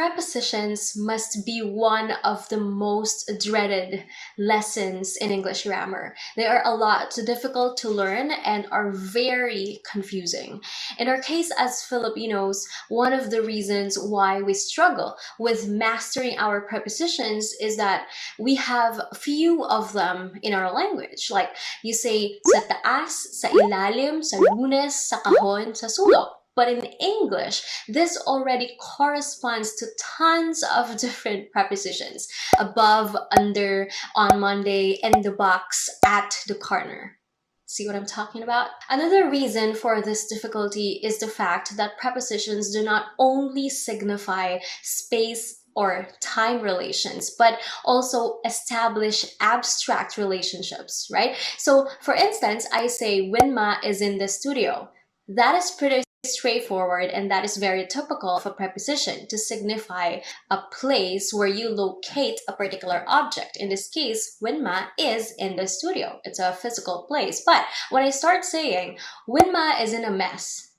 Prepositions must be one of the most dreaded lessons in English grammar. They are a lot too difficult to learn and are very confusing. In our case as Filipinos, one of the reasons why we struggle with mastering our prepositions is that we have few of them in our language. Like you say sa taas, sa ilalim, sa lunes, sa kahon, sa sulok. But in English, this already corresponds to tons of different prepositions. Above, under, on Monday, in the box, at the corner. See what I'm talking about? Another reason for this difficulty is the fact that prepositions do not only signify space or time relations, but also establish abstract relationships, right? So for instance, I say Winma is in the studio. That is pretty straightforward, and that is very typical of a preposition to signify a place where you locate a particular object. In this case, Winma is in the studio. It's a physical place. But when I start saying Winma is in a mess,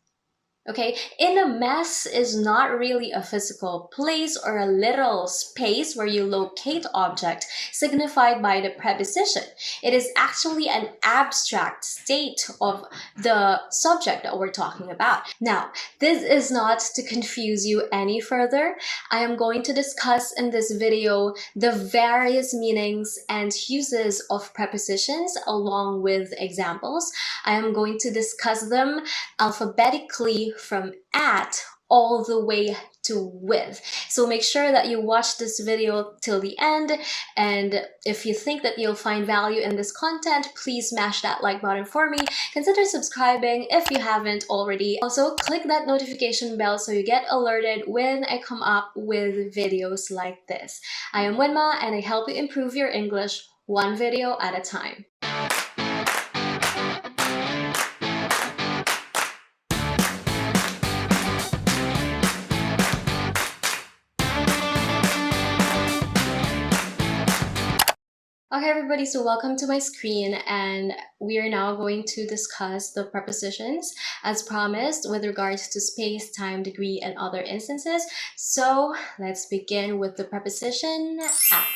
okay, in a mess is not really a physical place or a literal space where you locate object signified by the preposition. It is actually an abstract state of the subject that we're talking about. Now, this is not to confuse you any further. I am going to discuss in this video the various meanings and uses of prepositions along with examples. I am going to discuss them alphabetically from at all the way to with. So make sure that you watch this video till the end, and if you think that you'll find value in this content, please smash that like button for me. Consider subscribing if you haven't already. Also, click that notification bell so you get alerted when I come up with videos like this. I am Winma, and I help you improve your English one video at a time. Okay everybody, so welcome to my screen, and we are now going to discuss the prepositions as promised with regards to space, time, degree, and other instances. So let's begin with the preposition at.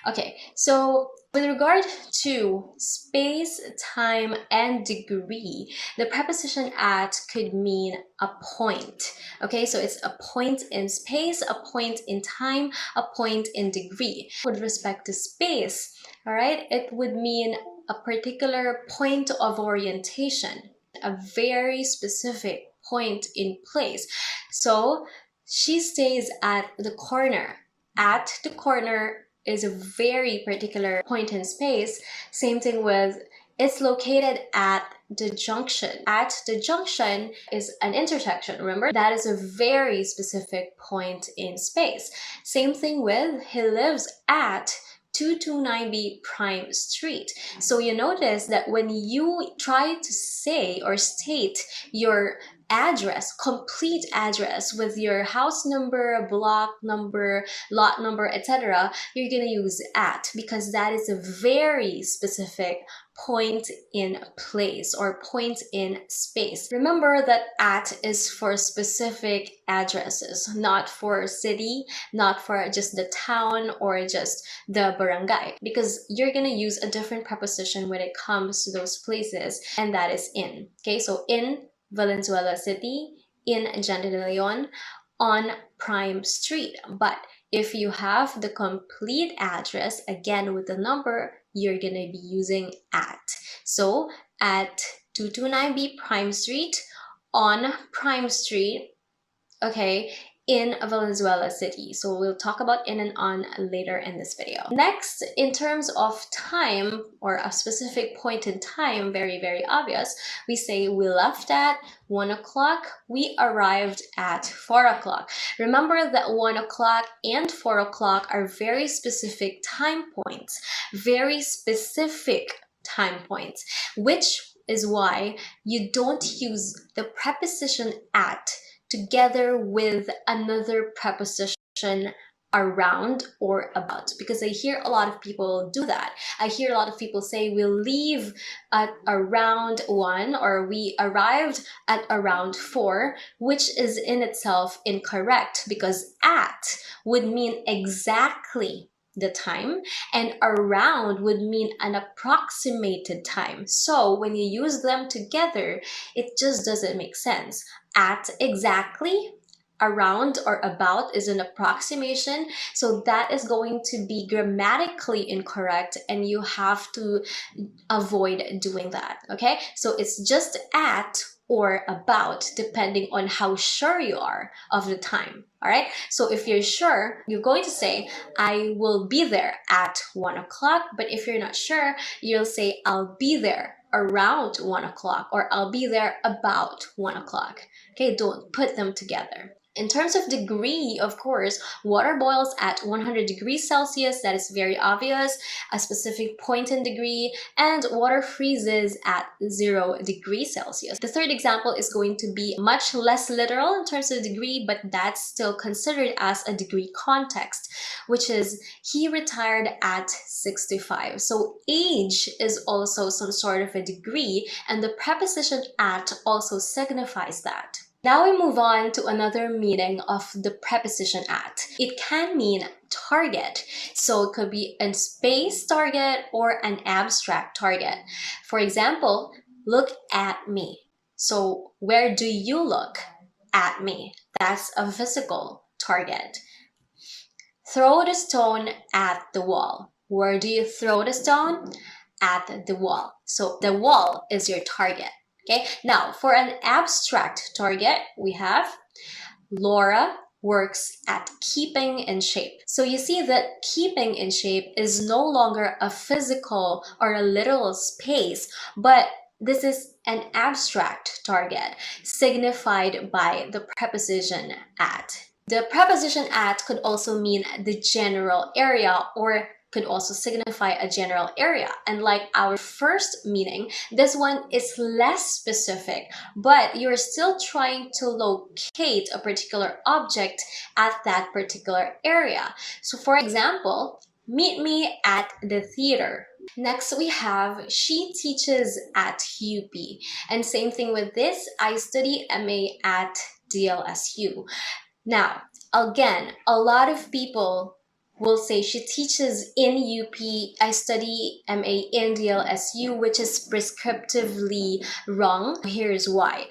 Okay, so with regard to space, time, and degree, the preposition at could mean a point. Okay, so it's a point in space, a point in time, a point in degree. With respect to space, all right, it would mean a particular point of orientation, a very specific point in place. So she stays at the corner. At the corner is a very particular point in space. Same thing with it's located at the junction. At the junction is an intersection. Remember, that is a very specific point in space. Same thing with he lives at 229B Prime Street. So you notice that when you try to say or state your address, complete address with your house number, block number, lot number, etc., you're gonna use at, because that is a very specific point in place or point in space. Remember that at is for specific addresses, not for city, not for just the town or just the barangay, because you're gonna use a different preposition when it comes to those places, and that is in. Okay, so in Valenzuela City, in Gente de Leon, on Prime Street. But if you have the complete address, again with the number, you're gonna be using at. So at 229B Prime Street, on Prime Street, okay, in Valenzuela City. So we'll talk about in and on later in this video. Next, in terms of time or a specific point in time, very, very obvious, we say we left at 1 o'clock, we arrived at 4 o'clock. Remember that 1 o'clock and 4 o'clock are very specific time points, which is why you don't use the preposition at together with another preposition around or about, because I hear a lot of people do that. I hear a lot of people say we'll leave at around 1 or we arrived at around 4, which is in itself incorrect, because at would mean exactly the time and around would mean an approximated time. So when you use them together, it just doesn't make sense. At exactly, around or about is an approximation, so that is going to be grammatically incorrect and you have to avoid doing that. Okay, so it's just at or about depending on how sure you are of the time. All right, so if you're sure, you're going to say I will be there at 1 o'clock, but if you're not sure, you'll say I'll be there around 1 o'clock or I'll be there about 1 o'clock. Okay, don't put them together. In terms of degree, of course, water boils at 100 degrees Celsius. That is very obvious, a specific point in degree, and water freezes at 0 degrees Celsius. The third example is going to be much less literal in terms of degree, but that's still considered as a degree context, which is he retired at 65. So age is also some sort of a degree, and the preposition at also signifies that. Now we move on to another meaning of the preposition at. It can mean target. So it could be a space target or an abstract target. For example, look at me. So where do you look? At me. That's a physical target. Throw the stone at the wall. Where do you throw the stone? At the wall. So the wall is your target. Okay, now for an abstract target, we have Laura works at keeping in shape. So you see that keeping in shape is no longer a physical or a literal space, but this is an abstract target signified by the preposition at. The preposition at could also mean the general area or could also signify a general area. And like our first meaning, this one is less specific, but you're still trying to locate a particular object at that particular area. So for example, meet me at the theater. Next we have she teaches at UP. And same thing with this, I study MA at DLSU. Now, again, a lot of people will say she teaches in UP, I study MA in DLSU, which is prescriptively wrong. Here's why.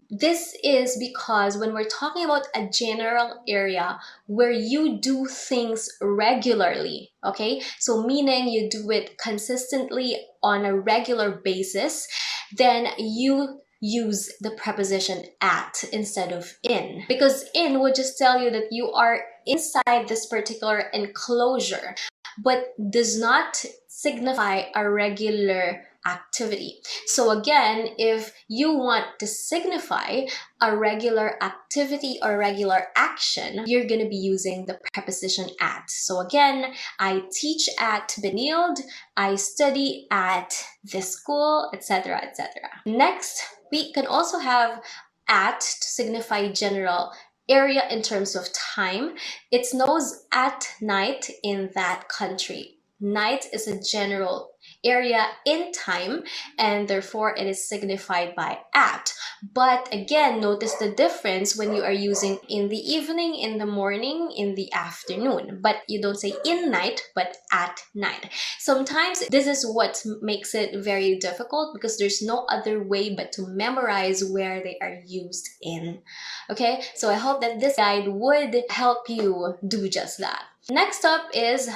This is because when we're talking about a general area where you do things regularly, okay? So meaning you do it consistently on a regular basis, then you use the preposition at instead of in, because in would just tell you that you are inside this particular enclosure, but does not signify a regular activity. So again, if you want to signify a regular activity or regular action, you're going to be using the preposition at. So again, I teach at Benilde, I study at this school, etc., etc. Next, we can also have at to signify general area in terms of time. It snows at night in that country. Night is a general area in time, and therefore it is signified by at. But again, notice the difference when you are using in the evening, in the morning, in the afternoon. But you don't say in night, but at night. Sometimes this is what makes it very difficult, because there's no other way but to memorize where they are used in. Okay, so I hope that this guide would help you do just that. Next up is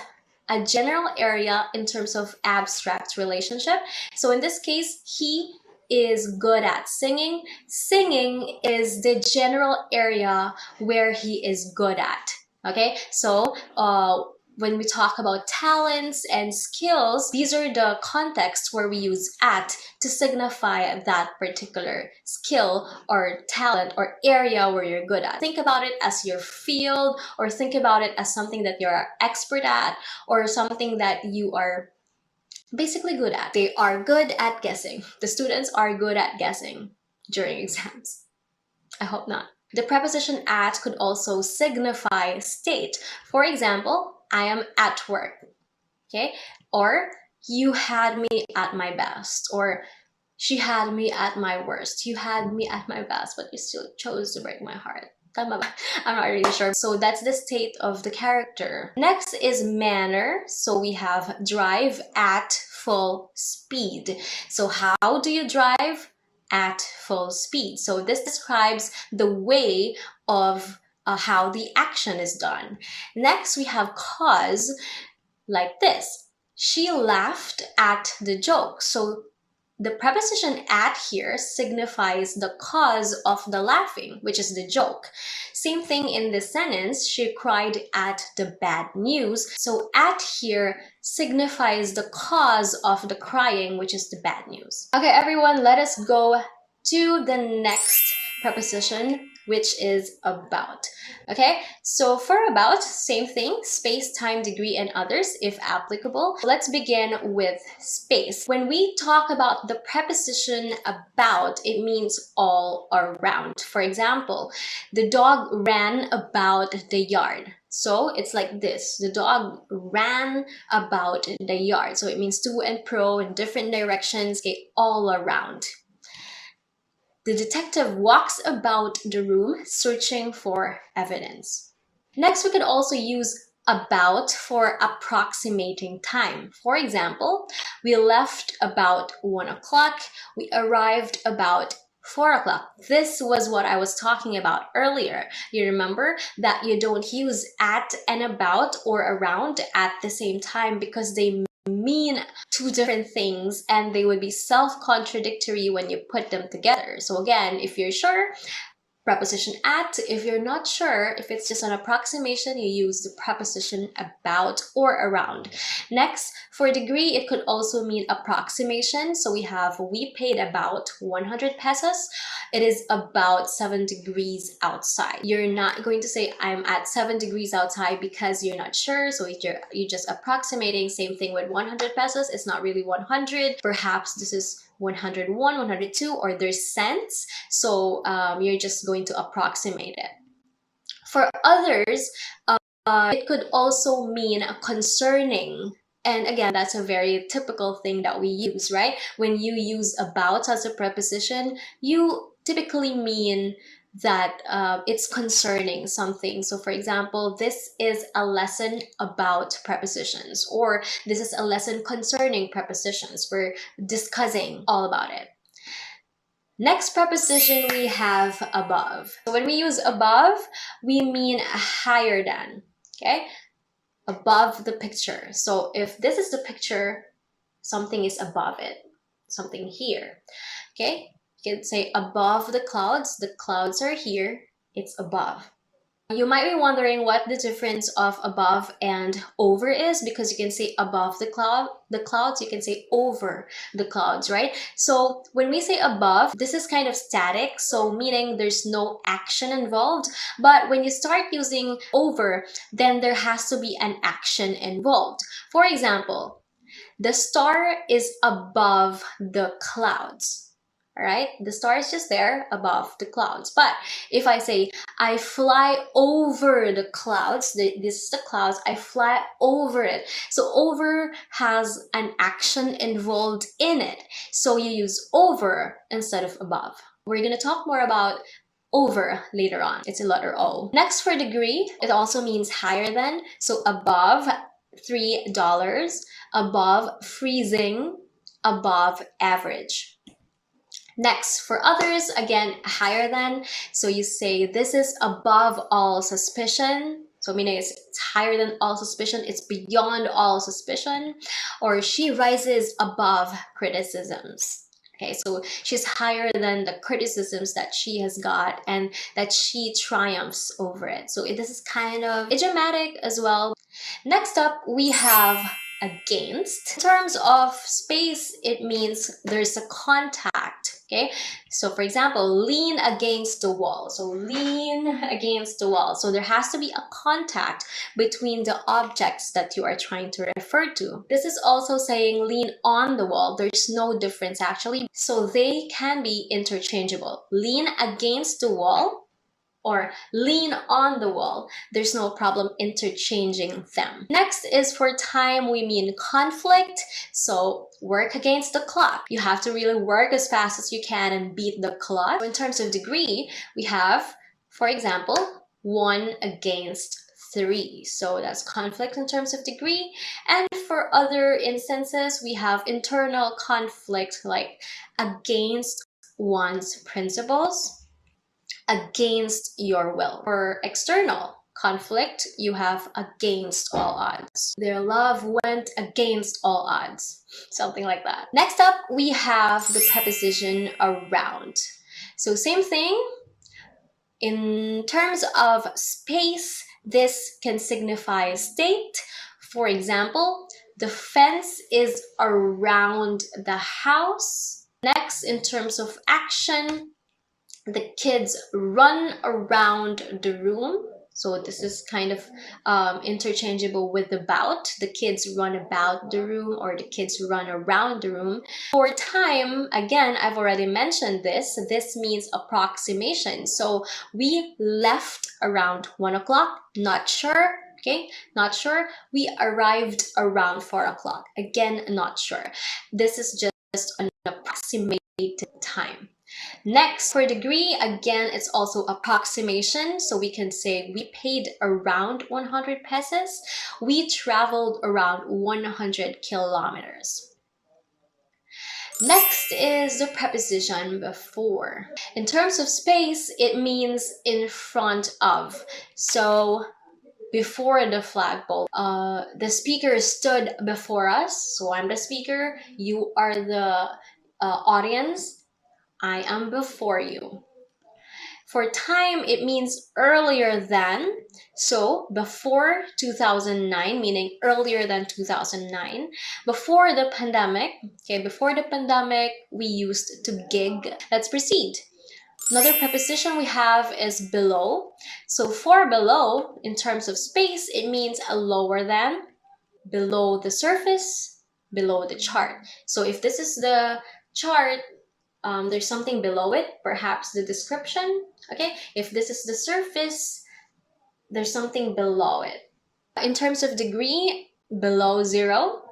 a general area in terms of abstract relationship. So in this case, he is good at singing. Singing is the general area where he is good at. Okay, so when we talk about talents and skills, these are the contexts where we use at to signify that particular skill or talent or area where you're good at. Think about it as your field, or think about it as something that you're expert at, or something that you are basically good at. They are good at guessing. The students are good at guessing during exams. I hope not. The preposition at could also signify state. For example, I am at work, okay? Or you had me at my best, or she had me at my worst. You had me at my best, but you still chose to break my heart. Tama ba? I'm not really sure. So that's the state of the character. Next is manner. So we have drive at full speed. So how do you drive? At full speed. So this describes the way of how the action is done. Next, we have cause, like this. She laughed at the joke. So the preposition at here signifies the cause of the laughing, which is the joke. Same thing in this sentence, she cried at the bad news. So at here signifies the cause of the crying, which is the bad news. Okay, everyone, let us go to the next preposition, which is about. Okay, so for about, same thing, space, time, degree, and others if applicable. Let's begin with space. When we talk about the preposition about, it means all around. For example, the dog ran about the yard. So it's like this. The dog ran about the yard. So it means to and fro in different directions, okay, all around. The detective walks about the room searching for evidence. Next, we could also use about for approximating time. For example, we left about 1 o'clock, we arrived about 4 o'clock. This was what I was talking about earlier. You remember that you don't use at and about or around at the same time because they mean two different things and they would be self-contradictory when you put them together. So again, if you're sure, preposition at. If you're not sure, if it's just an approximation, you use the preposition about or around. Next, for degree, it could also mean approximation. So we have, we paid about 100 pesos. It is about 7 degrees outside. You're not going to say, I'm at 7 degrees outside because you're not sure. So you're just approximating. Same thing with 100 pesos. It's not really 100. Perhaps this is 101, 102, or there's cents. So you're just going to approximate it. For others, it could also mean concerning. And again, that's a very typical thing that we use, right? When you use about as a preposition, you typically mean that it's concerning something. So for example, this is a lesson about prepositions, or this is a lesson concerning prepositions. We're discussing all about it. Next preposition, we have above. So when we use above, we mean higher than, okay? Above the picture. So if this is the picture, something is above it, something here, okay? You can say above the clouds are here, it's above. You might be wondering what the difference of above and over is, because you can say above the clouds, you can say over the clouds, right? So when we say above, this is kind of static, so meaning there's no action involved. But when you start using over, then there has to be an action involved. For example, the star is above the clouds. All right, the star is just there above the clouds. But if I say I fly over the clouds, this is the clouds, I fly over it. So over has an action involved in it. So you use over instead of above. We're going to talk more about over later on. It's a letter O. Next, for degree, it also means higher than. So above $3, above freezing, above average. Next, for others, again, higher than. So you say this is above all suspicion. So meaning it's higher than all suspicion, it's beyond all suspicion. Or she rises above criticisms. Okay, so she's higher than the criticisms that she has got and that she triumphs over it. So this is kind of idiomatic as well. Next up, we have against. In terms of space, it means there's a contact, okay? So for example, lean against the wall. So lean against the wall. So there has to be a contact between the objects that you are trying to refer to. This is also saying lean on the wall. There's no difference actually. So they can be interchangeable. Lean against the wall or lean on the wall. There's no problem interchanging them. Next is for time, we mean conflict. So work against the clock. You have to really work as fast as you can and beat the clock. In terms of degree, we have, for example, 1 against 3. So that's conflict in terms of degree. And for other instances, we have internal conflict, like against one's principles, against your will. For external conflict, you have against all odds. Their love went against all odds. Something like that. Next up, we have the preposition around. So same thing. In terms of space, this can signify state. For example, the fence is around the house. Next, in terms of action, the kids run around the room. So this is kind of interchangeable with about. The kids run about the room, or the kids run around the room. For time, again, I've already mentioned this. This means approximation. So we left around 1 o'clock, not sure. Okay, not sure. We arrived around 4 o'clock. Again, not sure. This is just an approximated time. Next, for degree, again, it's also approximation. So we can say we paid around 100 pesos. We traveled around 100 kilometers. Next is the preposition before. In terms of space, it means in front of. So before the flagpole, the speaker stood before us. So I'm the speaker, you are the audience. I am before you. For time, it means earlier than. So before 2009, meaning earlier than 2009. Before the pandemic, okay, before the pandemic, we used to gig. Let's proceed. Another preposition we have is below. So for below, in terms of space, it means a lower than, below the surface, below the chart. So if this is the chart, there's something below it, perhaps the description. Okay, if this is the surface, there's something below it. In terms of degree, below 0,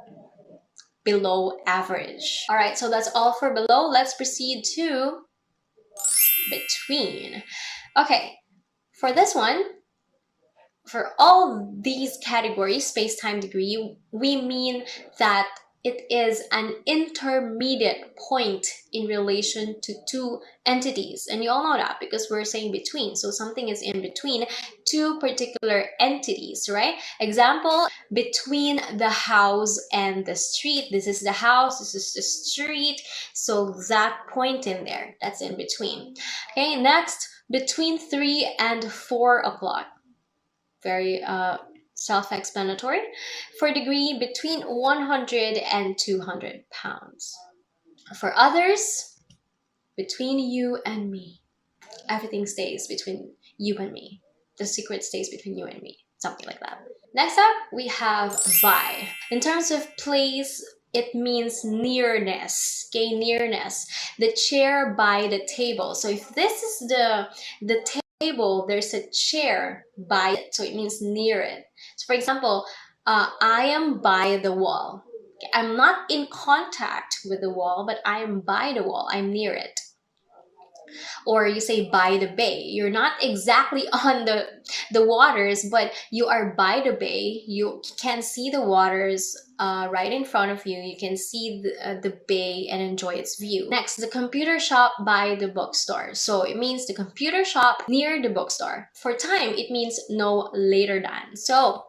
below average. All right, so that's all for below. Let's proceed to between. Okay, for this one, for all these categories, space-time, degree, we mean that it is an intermediate point in relation to two entities. And you all know that because we're saying between. So something is in between two particular entities, right? Example, between the house and the street. This is the house, this is the street. So that point in there, that's in between. Okay, next, between 3 and 4 o'clock. Very self-explanatory. For degree, between 100 and 200 pounds. For others, between you and me. Everything stays between you and me. The secret stays between you and me. Something like that. Next up, we have by. In terms of place, it means nearness. Okay, nearness. The chair by the table. So if this is the table, there's a chair by it, so it means near it. So for example, I am by the wall. Okay, I'm not in contact with the wall, but I am by the wall. I'm near it. Or you say by the bay. You're not exactly on the waters, but you are by the bay. You can see the waters right in front of you. You can see the bay and enjoy its view. Next, the computer shop by the bookstore. So it means the computer shop near the bookstore. For time, it means no later than. So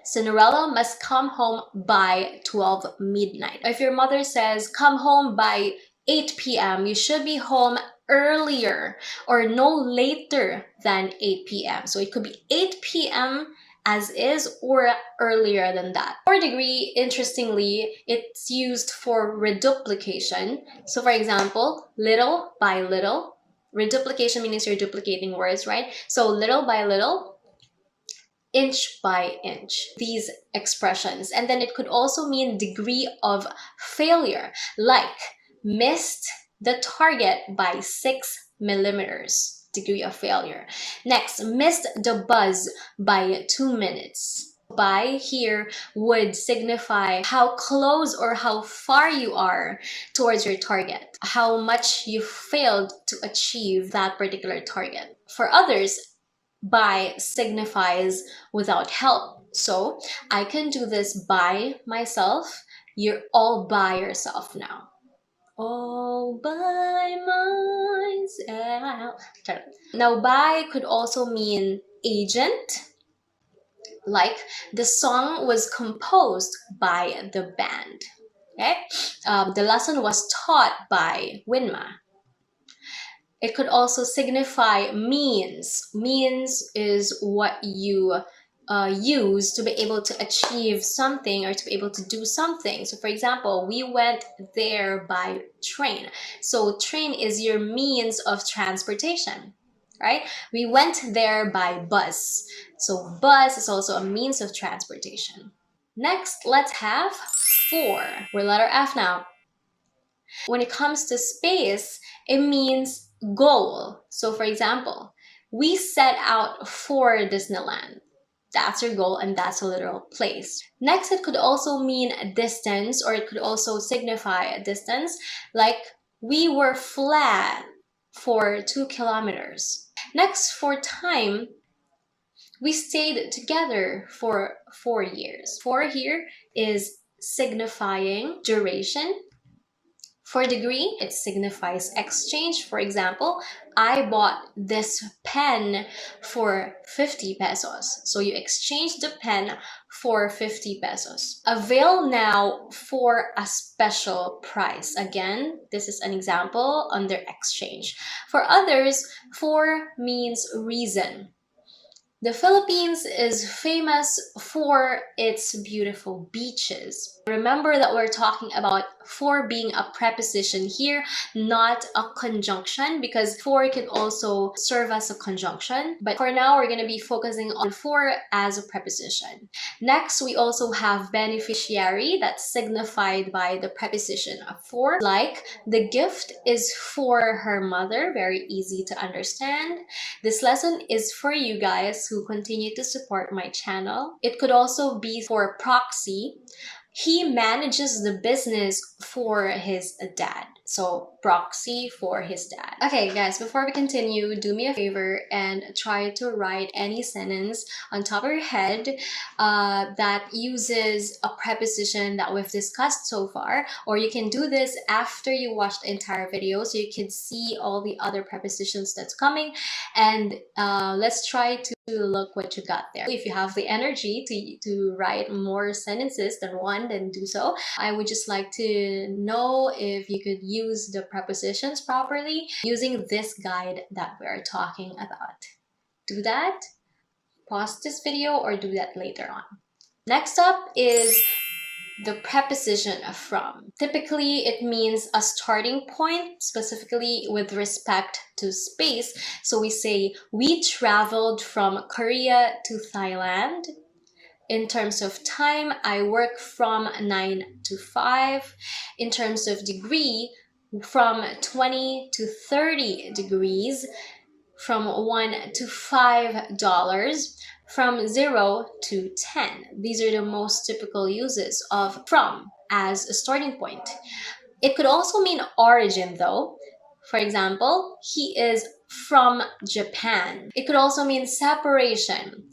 Cinderella must come home by 12 midnight. If your mother says, come home by 8 p.m., you should be home earlier or no later than 8 p.m. So it could be 8 p.m. as is or earlier than that. For degree, interestingly, it's used for reduplication. So for example, little by little. Reduplication means you're duplicating words, right? So little by little, inch by inch, these expressions. And then it could also mean degree of failure, like missed the target by 6 millimeters. degree of failure. Next, missed the bus by 2 minutes. By here would signify how close or how far you are towards your target, how much you failed to achieve that particular target. For others, by signifies without help. So I can do this by myself. You're all by yourself now. All by myself. Now, by could also mean agent. Like the song was composed by the band. Okay, the lesson was taught by Winma. It could also signify means. Means is what you use to be able to achieve something or to be able to do something. So for example, we went there by train. So train is your means of transportation, right? We went there by bus. So bus is also a means of transportation. Next, let's have for. We're letter F now. When it comes to space, it means goal. So for example, we set out for Disneyland. That's your goal and that's a literal place. Next, it could also mean a distance, or it could also signify a distance, like we were flat for 2 kilometers. Next, for time, we stayed together for 4 years. 4 here is signifying duration. For degree, it signifies exchange. For example, I bought this pen for 50 pesos. So you exchange the pen for 50 pesos. Avail now for a special price. Again, this is an example under exchange. For others, for means reason. The Philippines is famous for its beautiful beaches. Remember that we're talking about for being a preposition here, not a conjunction, because for can also serve as a conjunction. But for now, we're going to be focusing on for as a preposition. Next, we also have beneficiary, that's signified by the preposition of for, like the gift is for her mother. Very easy to understand. This lesson is for you guys who continue to support my channel. It could also be for proxy. He manages the business for his dad. So proxy for his dad. Okay guys, before we continue, do me a favor and try to write any sentence on top of your head that uses a preposition that we've discussed so far, or you can do this after you watch the entire video so you can see all the other prepositions that's coming, and let's try to look what you got there. If you have the energy to write more sentences than one, then do so. I would just like to know if you could use the prepositions properly using this guide that we're talking about. Do that, pause this video, or do that later on. Next up is the preposition from. Typically, it means a starting point, specifically with respect to space. So we say, we traveled from Korea to Thailand. In terms of time, I work from 9 to 5. In terms of degree, from 20 to 30 degrees. From $1 to $5. From 0 to 10. These are the most typical uses of from as a starting point. It could also mean origin though. For example, he is from Japan. It could also mean separation.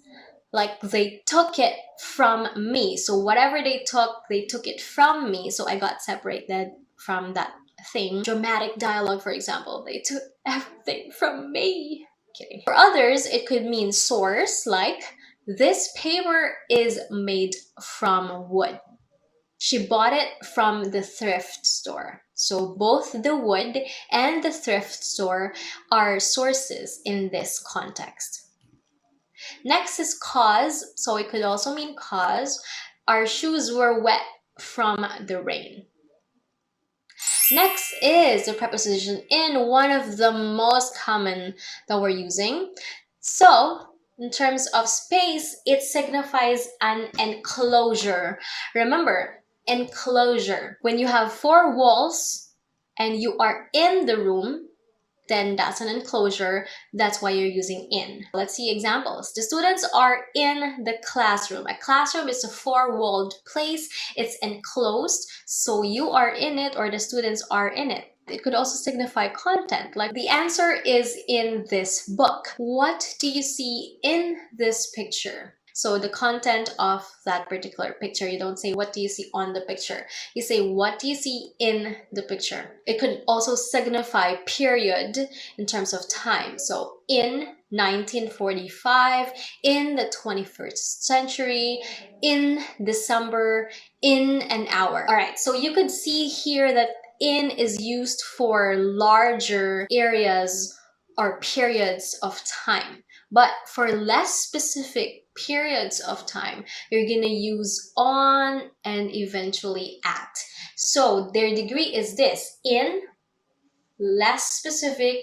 Like they took it from me. So whatever they took it from me. So I got separated from that thing. Dramatic dialogue, for example. They took everything from me. Kidding. For others, it could mean source, like this paper is made from wood. She bought it from the thrift store. So both the wood and the thrift store are sources in this context. Next is cause. So it could also mean cause. Our shoes were wet from the rain. Next is the preposition in, one of the most common that we're using. So in terms of space, it signifies an enclosure. Remember, enclosure. When you have 4 walls and you are in the room, then that's an enclosure. That's why you're using in. Let's see examples. The students are in the classroom. A classroom is a four-walled place. It's enclosed, so you are in it or the students are in it. It could also signify content, like the answer is in this book. What do you see in this picture? So the content of that particular picture, you don't say what do you see on the picture. You say what do you see in the picture. It could also signify period in terms of time. So in 1945, in the 21st century, in December, in an hour. All right, so you could see here that in is used for larger areas or periods of time. But for less specific periods of time, you're gonna use on and eventually at. So their degree is this: in, less specific;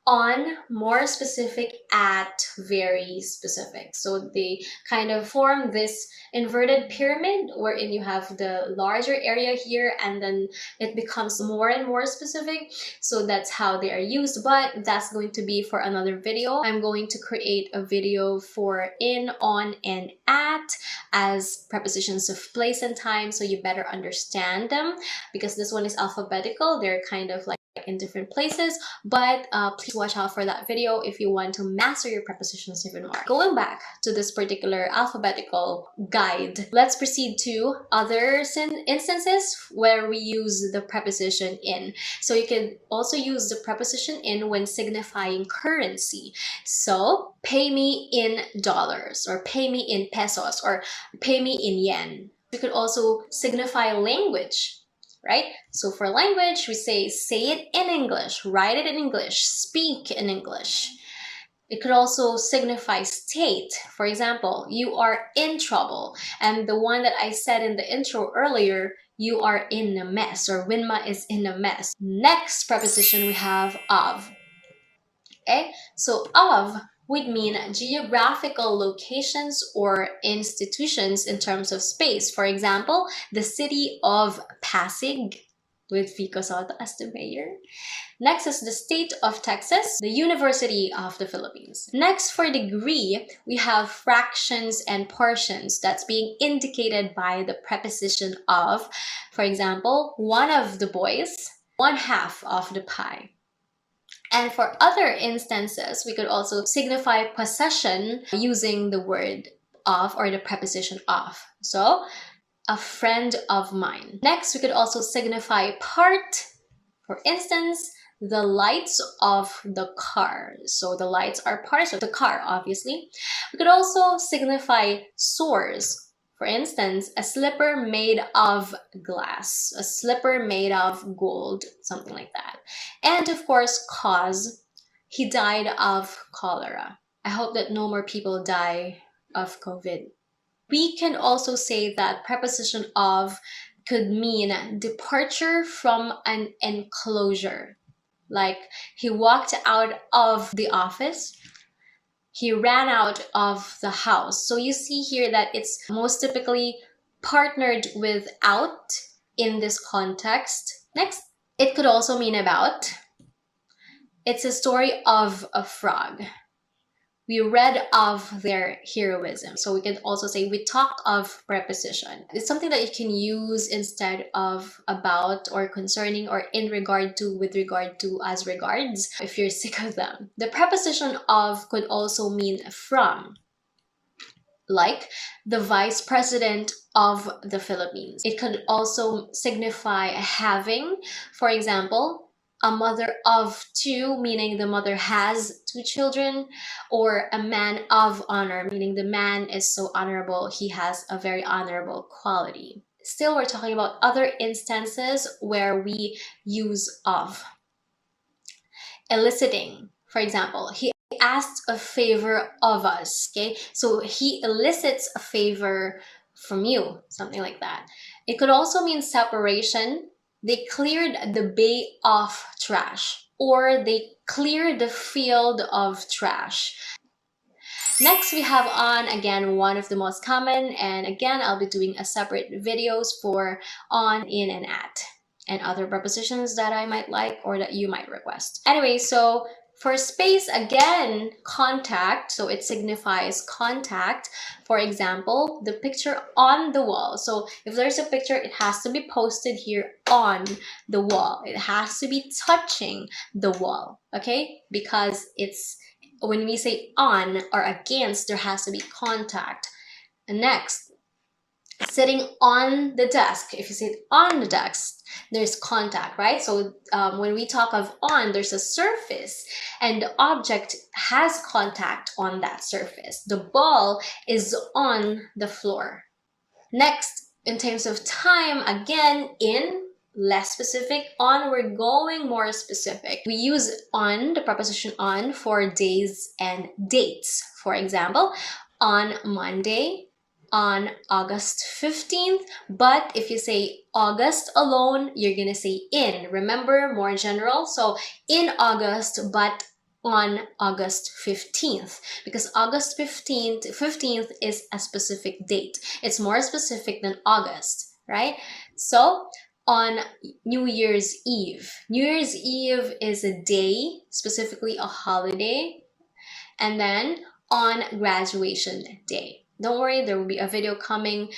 on, more specific; at, very specific. So they kind of form this inverted pyramid wherein you have the larger area here and then it becomes more and more specific. So that's how they are used, but that's going to be for another video. I'm going to create a video for in, on, and at as prepositions of place and time, so you better understand them, because this one is alphabetical. They're kind of like in different places, but please watch out for that video if you want to master your prepositions even more. Going back to this particular alphabetical guide, let's proceed to other instances where we use the preposition in. So you can also use the preposition in when signifying currency. So pay me in dollars, or pay me in pesos, or pay me in yen. You could also signify language, right? So for language, we say it in English, write it in English, speak in English. It could also signify state. For example, you are in trouble. And the one that I said in the intro earlier, you are in a mess, or Winma is in a mess. Next preposition we have of. Okay, so of would mean geographical locations or institutions in terms of space. For example, the city of Pasig with Vico Soto as the mayor. Next is the state of Texas, the University of the Philippines. Next, for degree, we have fractions and portions that's being indicated by the preposition of. For example, one of the boys, one half of the pie. And for other instances, we could also signify possession using the word of or the preposition of. So, a friend of mine. Next, we could also signify part. For instance, the lights of the car. So the lights are parts of the car, obviously. We could also signify source. For instance, a slipper made of glass, a slipper made of gold, something like that. And of course, cause. He died of cholera. I hope that no more people die of COVID. We can also say that preposition of could mean departure from an enclosure. Like, he walked out of the office, he ran out of the house. So you see here that it's most typically partnered with out in this context. Next, it could also mean about. It's a story of a frog. We read of their heroism. So we can also say we talk of preposition. It's something that you can use instead of about or concerning or in regard to, with regard to, as regards, if you're sick of them. The preposition of could also mean from, like the vice president of the Philippines. It could also signify having. For example, a mother of two, meaning the mother has two children, or a man of honor, meaning the man is so honorable, he has a very honorable quality. Still, we're talking about other instances where we use of. Eliciting, for example, he asked a favor of us, okay? So he elicits a favor from you, something like that. It could also mean separation. They cleared the bay of trash, or they cleared the field of trash. Next, we have on, again, one of the most common, and again, I'll be doing a separate videos for on, in, and at. and other prepositions that I might like or that you might request. Anyway, so for space, again, contact, so it signifies contact. For example, the picture on the wall. So if there's a picture, it has to be posted here on the wall. It has to be touching the wall, okay? Because it's, when we say on or against, there has to be contact. And next, sitting on the desk. If you sit on the desk, there's contact, right? So when we talk of on, there's a surface and the object has contact on that surface. The ball is on the floor. Next, in terms of time, again, in, less specific, on, we're going more specific. We use on, the preposition on, for days and dates. For example, on Monday, on August 15th, but if you say August alone, you're gonna say in. Remember, more general, so in August, but on August 15th, because August 15th is a specific date. It's more specific than August, right? So on New Year's Eve. New Year's Eve is a day, specifically a holiday, and then on graduation day. Don't worry, there will be a video coming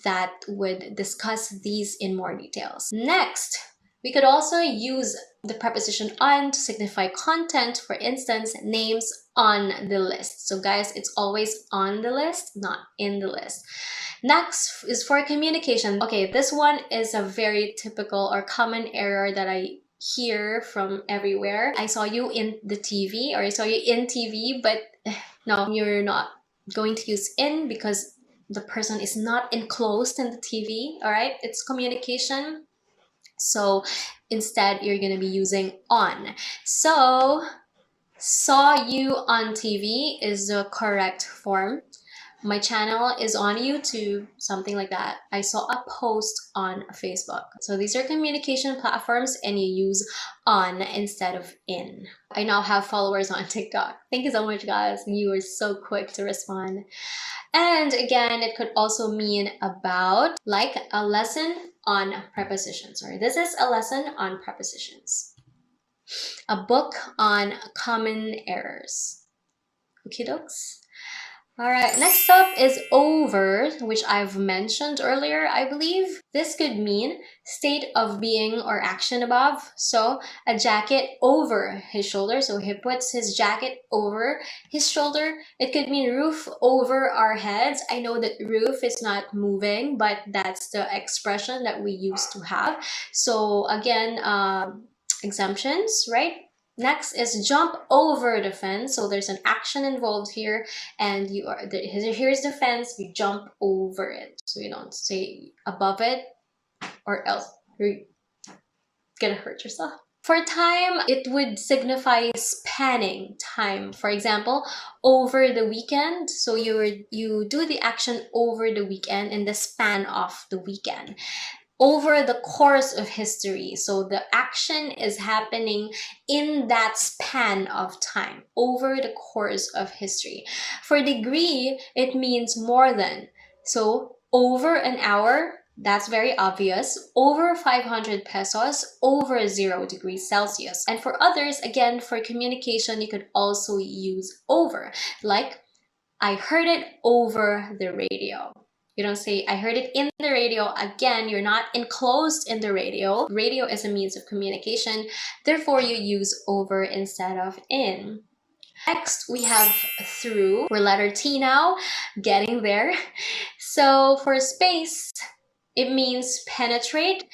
that would discuss these in more details. Next, we could also use the preposition on to signify content. For instance, names on the list. So guys, it's always on the list, not in the list. Next is for communication. Okay, this one is a very typical or common error that I hear from everywhere. I saw you in the TV, or I saw you in TV, but no, you're not going to use in because the person is not enclosed in the TV, all right? It's communication. So instead, you're going to be using on. So, saw you on TV is the correct form. My channel is on YouTube, something like that. I saw a post on Facebook. So these are communication platforms and you use on instead of in. I now have followers on TikTok. Thank you so much, guys. You were so quick to respond. And again, it could also mean about, like a lesson on prepositions, or this is a lesson on prepositions. A book on common errors. Okie dokes. All right, next up is over, which I've mentioned earlier, I believe. This could mean state of being or action above. So a jacket over his shoulder. So he puts his jacket over his shoulder. It could mean roof over our heads. I know that roof is not moving, but that's the expression that we used to have. So again, exemptions, right? Next is jump over the fence. So there's an action involved here, and here's the fence, you jump over it. So you don't say above it, or else you're gonna hurt yourself. For time, it would signify spanning time. For example, over the weekend. So you do the action over the weekend in the span of the weekend. Over the course of history. So the action is happening in that span of time, over the course of history. For degree, it means more than. So over an hour, that's very obvious. Over 500 pesos, over 0 degrees Celsius. And for others, again, for communication, you could also use over. Like, I heard it over the radio. You don't say, I heard it in the radio. Again, you're not enclosed in the radio. Radio is a means of communication. Therefore, you use over instead of in. Next, we have through. We're letter T now, getting there. So for space, it means penetrate.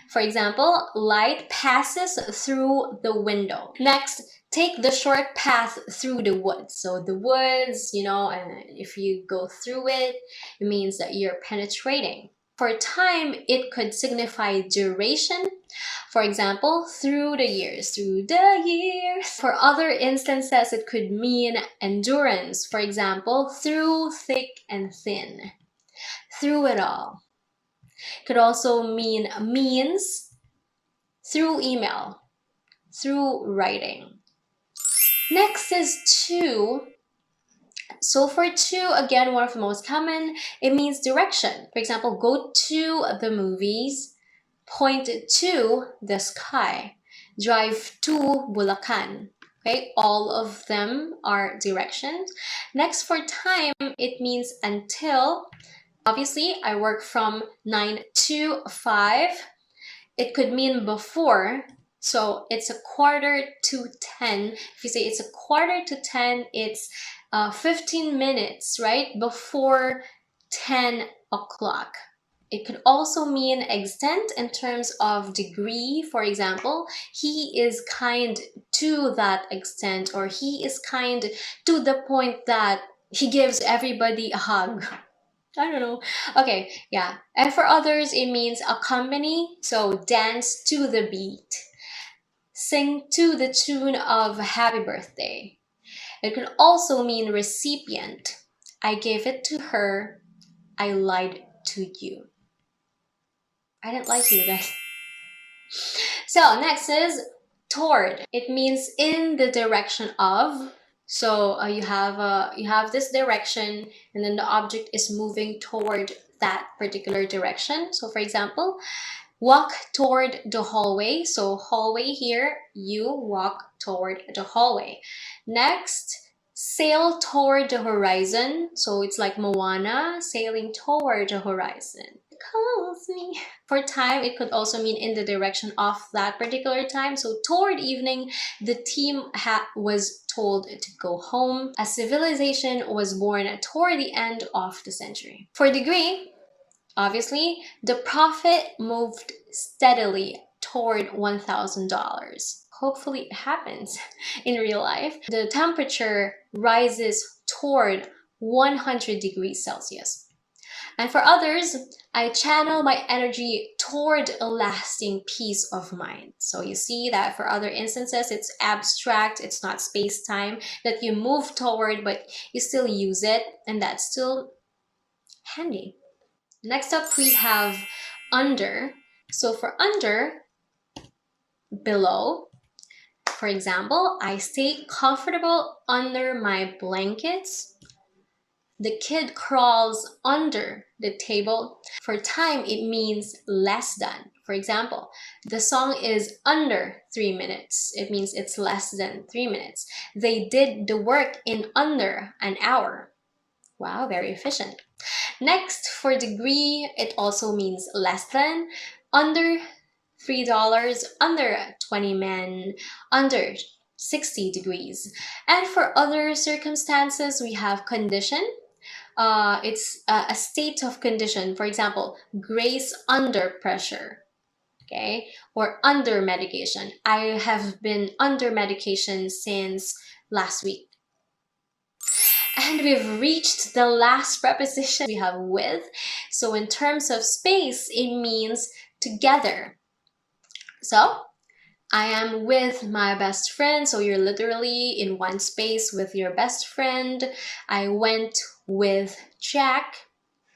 For example, light passes through the window. Next, take the short path through the woods. So the woods, and if you go through it, it means that you're penetrating. For time, it could signify duration. For example, through the years, through the years. For other instances, it could mean endurance. For example, through thick and thin, through it all. Could also mean means, through email, through writing. Next is to. So for to, again, one of the most common, it means direction. For example, go to the movies, point to the sky, drive to Bulacan. Okay, all of them are directions. Next, for time, it means until. Obviously, I work from 9 to 5. It could mean before. So it's 9:45. If you say it's 9:45, it's 15 minutes, right? Before 10 o'clock. It could also mean extent in terms of degree. For example, he is kind to that extent, or he is kind to the point that he gives everybody a hug. I don't know. Okay, yeah. And for others, it means accompany. So dance to the beat. Sing to the tune of Happy Birthday. It could also mean recipient. I gave it to her. I lied to you. I didn't lie to you guys. So next is toward. It means in the direction of. So you have this direction, and then the object is moving toward that particular direction. So for example, walk toward the hallway. So hallway here, you walk toward the hallway. Next, sail toward the horizon. So it's like Moana, sailing toward the horizon. Calls me. For time, it could also mean in the direction of that particular time. So toward evening, the team was told to go home. A civilization was born toward the end of the century. For degree, obviously, the profit moved steadily toward $1,000. Hopefully it happens in real life. The temperature rises toward 100 degrees Celsius. And for others, I channel my energy toward a lasting peace of mind. So you see that for other instances, it's abstract, it's not space-time, that you move toward, but you still use it, and that's still handy. Next up, we have under. So for under, below. For example, I stay comfortable under my blankets. The kid crawls under the table. For time, it means less than. For example, the song is under 3 minutes. It means it's less than 3 minutes. They did the work in under an hour. Wow, very efficient. Next, for degree, it also means less than. Under $3, under 20 men, under 60 degrees. And for other circumstances, we have condition. It's a state of condition. For example, Grace under pressure, okay? Or under medication. I have been under medication since last week. And we've reached the last preposition. We have with. So in terms of space, it means together. So I am with my best friend. So you're literally in one space with your best friend. I went with Jack.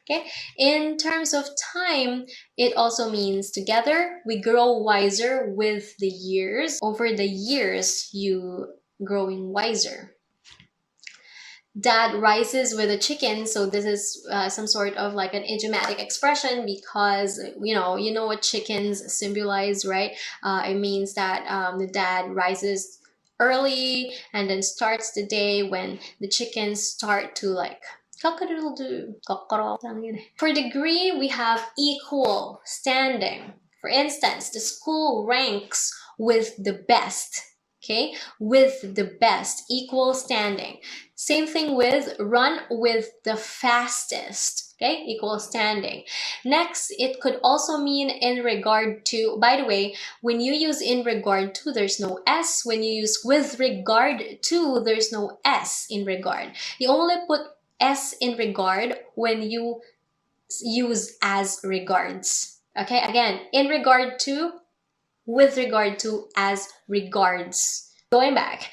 Okay. In terms of time, it also means together. We grow wiser with the years. Over the years, you growing wiser. Dad rises with a chicken. So this is some sort of like an idiomatic expression, because you know what chickens symbolize, right? It means that the dad rises early and then starts the day when the chickens start to like cock-a-doodle-doo. For degree, we have equal standing. For instance, the school ranks with the best. Okay, with the best, equal standing. Same thing with run with the fastest. Okay, equal standing. Next, it could also mean in regard to. By the way, when you use in regard to, there's no S. When you use with regard to, there's no S in regard. You only put S in regard when you use as regards. Okay, again, in regard to, with regard to, as regards. Going back,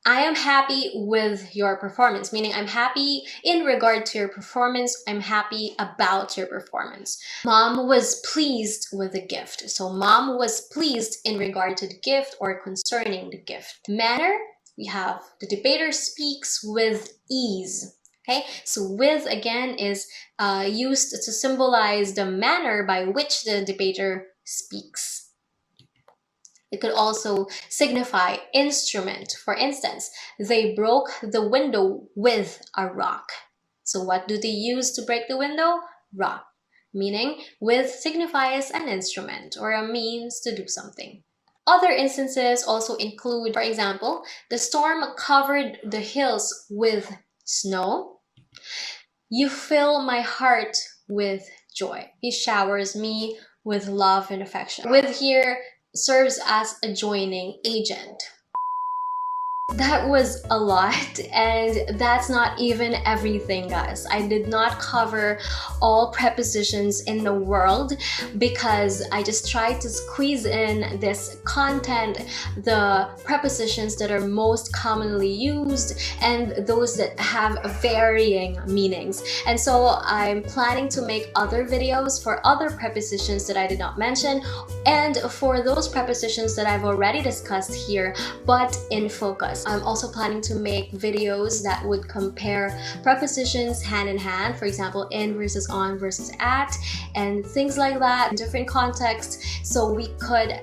I am happy with your performance, meaning I'm happy in regard to your performance. I'm happy about your performance. Mom was pleased with the gift. So mom was pleased in regard to the gift or concerning the gift. Manner, we have the debater speaks with ease. Okay, so with again is used to symbolize the manner by which the debater speaks. It could also signify instrument. For instance, they broke the window with a rock. So what do they use to break the window? Rock. Meaning, with signifies an instrument or a means to do something. Other instances also include, for example, the storm covered the hills with snow. You fill my heart with joy. He showers me with love and affection. With here serves as a joining agent. That was a lot, and that's not even everything, guys. I did not cover all prepositions in the world because I just tried to squeeze in this content, the prepositions that are most commonly used and those that have varying meanings. And so I'm planning to make other videos for other prepositions that I did not mention and for those prepositions that I've already discussed here but in focus. I'm also planning to make videos that would compare prepositions hand in hand, for example, in versus on versus at, and things like that in different contexts, so we could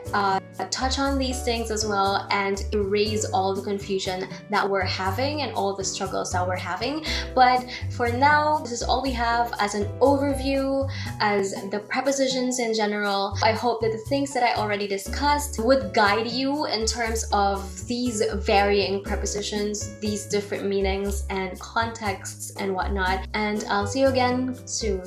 touch on these things as well and erase all the confusion that we're having and all the struggles that we're having. But for now, this is all we have as an overview, as the prepositions in general. I hope that the things that I already discussed would guide you in terms of these varying prepositions, these different meanings and contexts and whatnot. And I'll see you again soon.